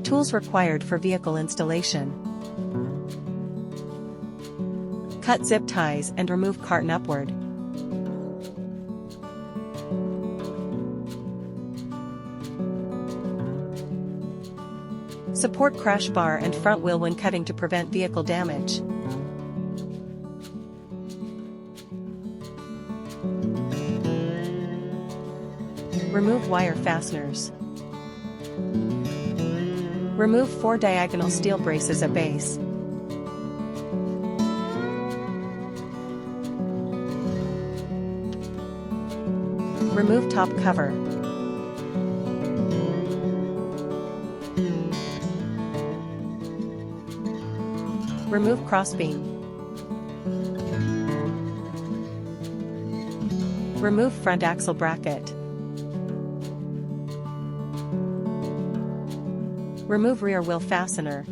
Tools required for vehicle installation. Cut zip ties and remove carton upward. Support crash bar and front wheel when cutting to prevent vehicle damage. Remove wire fasteners. Remove 4 diagonal steel braces at base. Remove top cover. Remove crossbeam. Remove front axle bracket. Remove rear wheel fastener.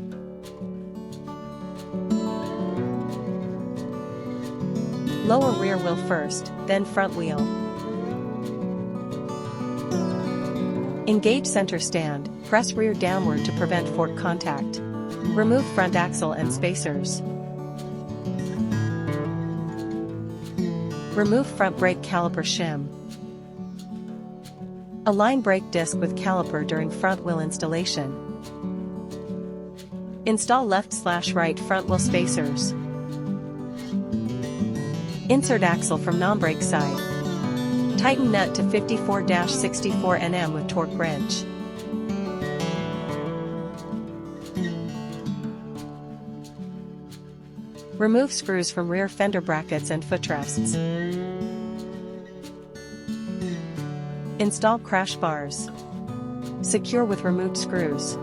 Lower rear wheel first, then front wheel. Engage center stand, press rear downward to prevent fork contact. Remove front axle and spacers. Remove front brake caliper shim. Align brake disc with caliper during front wheel installation. Install left/right front wheel spacers. Insert axle from non-brake side. Tighten nut to 54-64 Nm with torque wrench. Remove screws from rear fender brackets and footrests. Install crash bars. Secure with removed screws.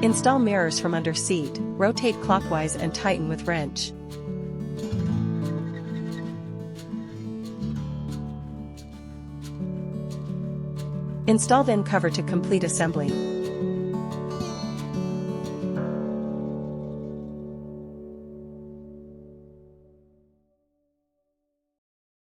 Install mirrors from under seat, rotate clockwise and tighten with wrench. Install VIN cover to complete assembly.